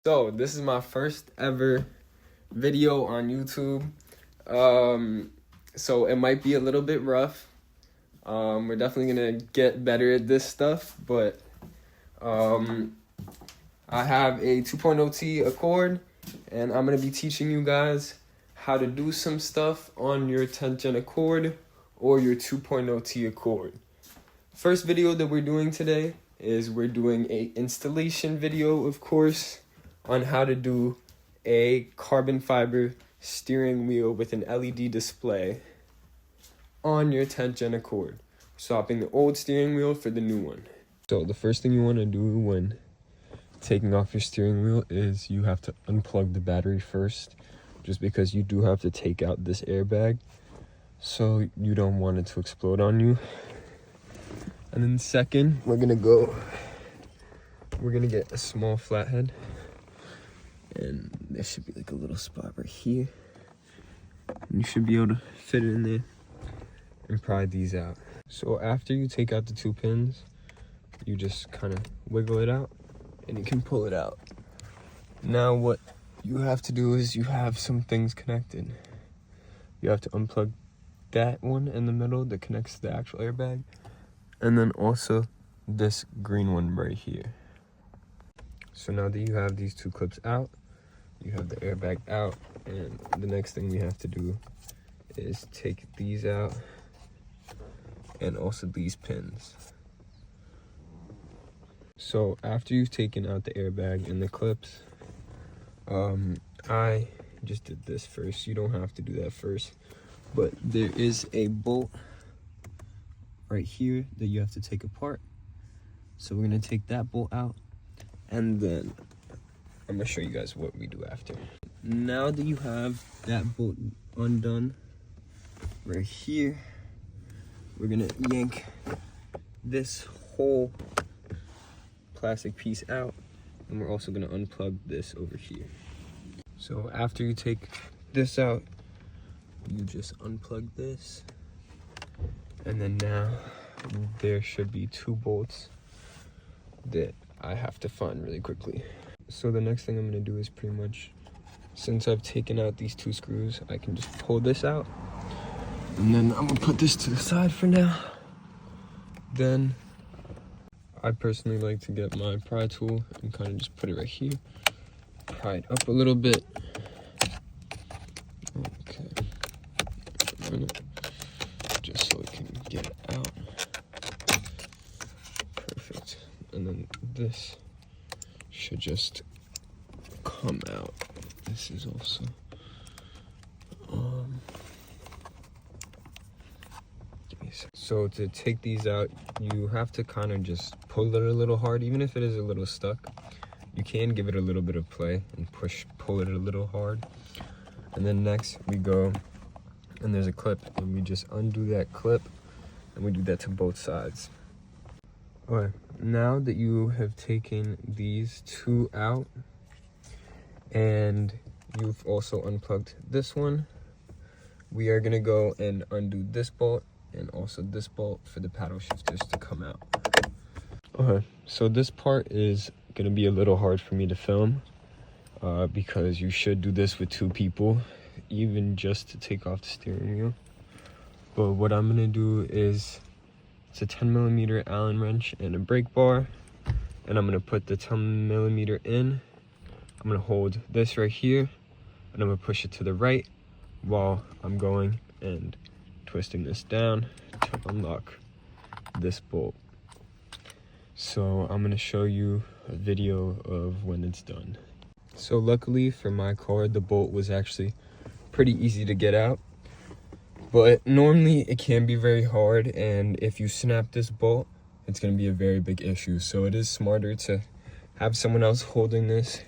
So this is my first ever video on YouTube. So it might be a little bit rough. We're definitely gonna get better at this stuff, but I have a 2.0T Accord, and I'm gonna be teaching you guys how to do some stuff on your 10th gen Accord or your 2.0T Accord. First video that we're doing today is we're doing a installation video, of course, on how to do a carbon fiber steering wheel with an LED display on your 10th gen Accord, swapping the old steering wheel for the new one. So the first thing you want to do when taking off your steering wheel is you have to unplug the battery first, just because you do have to take out this airbag, so you don't want it to explode on you. And then second, we're gonna get a small flathead, and there should be like a little spot right here, and you should be able to fit it in there and pry these out. So after you take out the two pins, you just kind of wiggle it out and you can pull it out. Now what you have to do is you have some things connected. You have to unplug that one in the middle that connects to the actual airbag, and then also this green one right here. So now that you have these two clips out, you have the airbag out, and the next thing we have to do is take these out and also these pins. So after you've taken out the airbag and the clips, I just did this first. You don't have to do that first, but there is a bolt right here that you have to take apart. So we're gonna take that bolt out, and then I'm gonna show you guys what we do after. Now that you have that bolt undone right here, we're gonna yank this whole plastic piece out, and we're also gonna unplug this over here. So after you take this out, you just unplug this, and then now there should be two bolts that I have to find really quickly. So the next thing I'm gonna do is pretty much, since I've taken out these two screws, I can just pull this out, and then I'm gonna put this to the side for now. Then I personally like to get my pry tool and kind of just put it right here, pry it up a little bit. Okay, just so it can get it out. Perfect. And then this should just come out. This is also so to take these out, you have to kind of just pull it a little hard. Even if it is a little stuck, you can give it a little bit of play and pull it a little hard. And then next we go, and there's a clip, and we just undo that clip, and we do that to both sides. Alright, now that you have taken these two out, and you've also unplugged this one, we are gonna go and undo this bolt and also this bolt for the paddle shifters to come out. Okay, so this part is gonna be a little hard for me to film, because you should do this with two people, even just to take off the steering wheel. But what I'm gonna do is, it's a 10mm Allen wrench and a brake bar, and I'm gonna put the 10mm in. I'm gonna hold this right here, and I'm gonna push it to the right while I'm going and twisting this down to unlock this bolt. So I'm gonna show you a video of when it's done. So luckily for my car, the bolt was actually pretty easy to get out, but normally it can be very hard, and if you snap this bolt, it's gonna be a very big issue. So it is smarter to have someone else holding this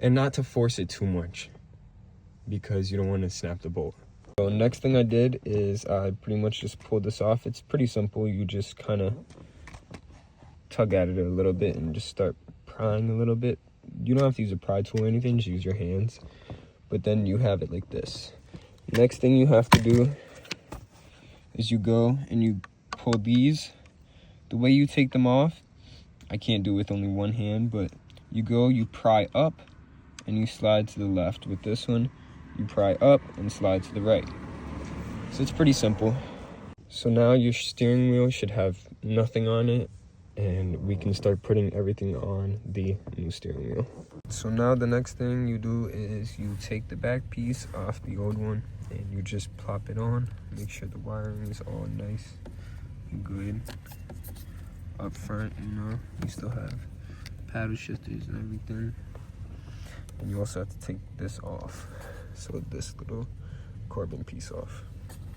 and not to force it too much, because you don't want to snap the bolt. So next thing I did is I pretty much just pulled this off. It's pretty simple. You just kind of tug at it a little bit and just start prying a little bit. You don't have to use a pry tool or anything, just use your hands. But then you have it like this. Next thing you have to do is you go and you pull these. The way you take them off, I can't do it with only one hand, but you pry up and you slide to the left. With this one, you pry up and slide to the right. So it's pretty simple. So now your steering wheel should have nothing on it, and we can start putting everything on the new steering wheel. So now the next thing you do is you take the back piece off the old one and you just plop it on. Make sure the wiring is all nice and good. Up front, you still have paddle shifters and everything. And you also have to take this off. So this little carbon piece off.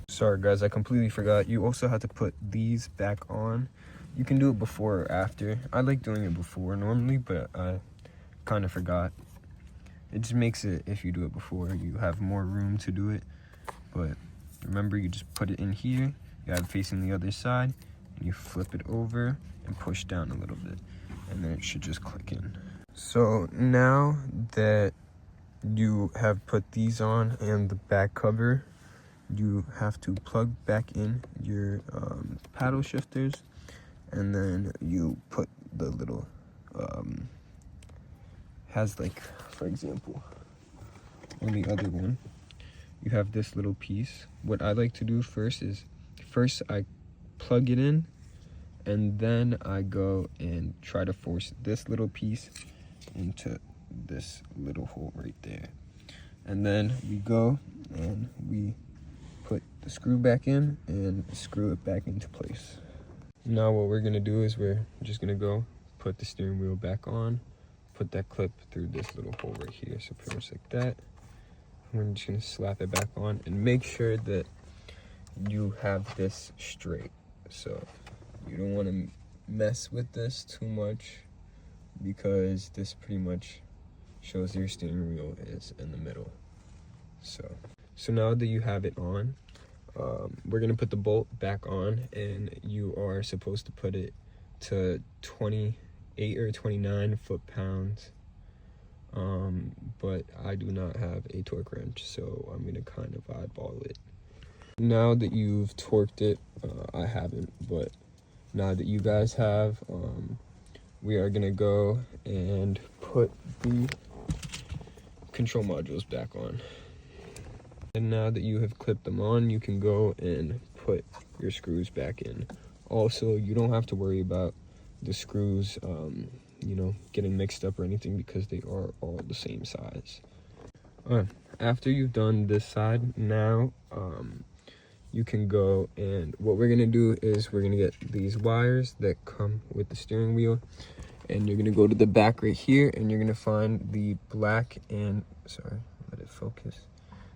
Sorry guys, I completely forgot. You also have to put these back on. You can do it before or after. I like doing it before normally, but I kind of forgot. It just makes it, if you do it before, you have more room to do it. But remember, you just put it in here, you have it facing the other side, and you flip it over and push down a little bit, and then it should just click in. So now that you have put these on and the back cover, you have to plug back in your paddle shifters, and then you put the little has, like, for example, on the other one you have this little piece. What I like to do first I plug it in, and then I go and try to force this little piece into this little hole right there, and then we go and we put the screw back in and screw it back into place. Now what we're gonna do is we're just gonna go put the steering wheel back on, put that clip through this little hole right here, so pretty much like that. We're just gonna slap it back on and make sure that you have this straight. So you don't want to mess with this too much, because this pretty much shows your steering wheel is in the middle. So now that you have it on, we're gonna put the bolt back on, and you are supposed to put it to 28 or 29 foot-pounds. But I do not have a torque wrench, so I'm gonna kind of eyeball it. Now that you've torqued it, I haven't, but now that you guys have, we are gonna go and put the control modules back on. And now that you have clipped them on, you can go and put your screws back in. Also, you don't have to worry about the screws getting mixed up or anything, because they are all the same size. After you've done this side, now you can go, and what we're gonna do is we're gonna get these wires that come with the steering wheel, and you're gonna go to the back right here, and you're gonna find the black and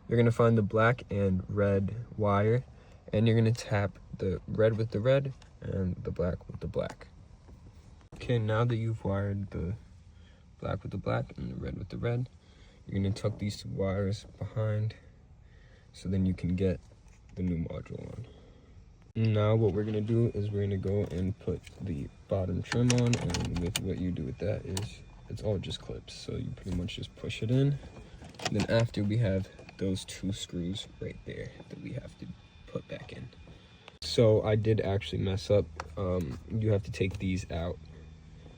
you're gonna find the black and red wire, and you're gonna tap the red with the red and the black with the black. Okay, now that you've wired the black with the black and the red with the red, you're gonna tuck these two wires behind, so then you can get the new module on. Now what we're gonna do is we're gonna go and put the bottom trim on, and with what you do with that is it's all just clips, so you pretty much just push it in. And then after, we have those two screws right there that we have to put back in. So I did actually mess up. You have to take these out,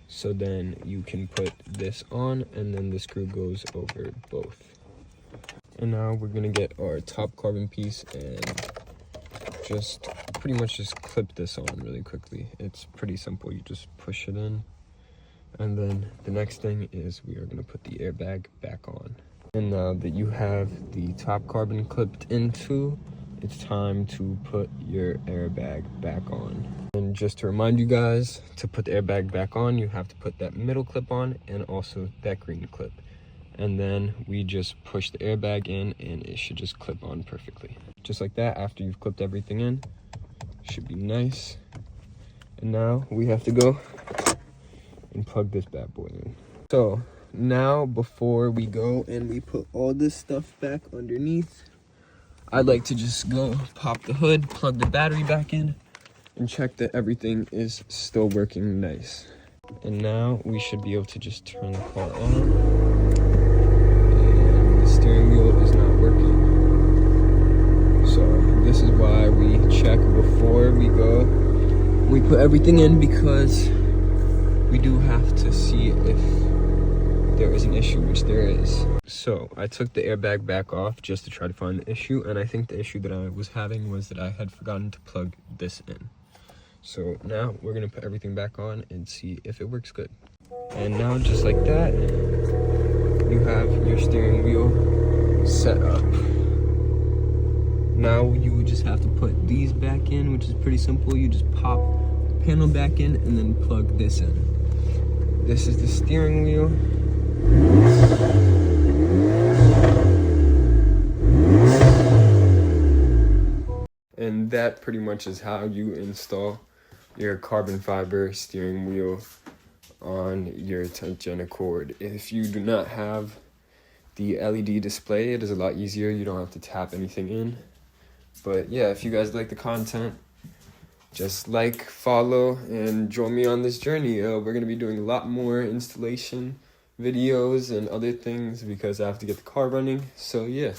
so then you can put this on, and then the screw goes over both. And now we're gonna get our top carbon piece and just pretty much just clip this on really quickly. It's pretty simple. You just push it in, and then the next thing is we are gonna put the airbag back on. And now that you have the top carbon clipped into, it's time to put your airbag back on. And just to remind you guys, to put the airbag back on, you have to put that middle clip on and also that green clip. And then we just push the airbag in, and it should just clip on perfectly. Just like that. After you've clipped everything in, should be nice. And now we have to go and plug this bad boy in. So now, before we go and we put all this stuff back underneath, I'd like to just go pop the hood, plug the battery back in, and check that everything is still working nice. And now we should be able to just turn the car on. And the steering wheel is not working. So this is why we check before we go. We put everything in, because we do have to see if there is an issue, which there is. So I took the airbag back off just to try to find the issue, and I think the issue that I was having was that I had forgotten to plug this in. So now we're gonna put everything back on and see if it works good. And now, just like that, you have your steering wheel set up. Now you would just have to put these back in, which is pretty simple. You just pop the panel back in and then plug this in. This is the steering wheel. And that pretty much is how you install your carbon fiber steering wheel on your 10th gen Accord. If you do not have the LED display, it is a lot easier. You don't have to tap anything in. But yeah, if you guys like the content, just like, follow, and join me on this journey. We're going to be doing a lot more installation videos and other things because I have to get the car running. So yeah.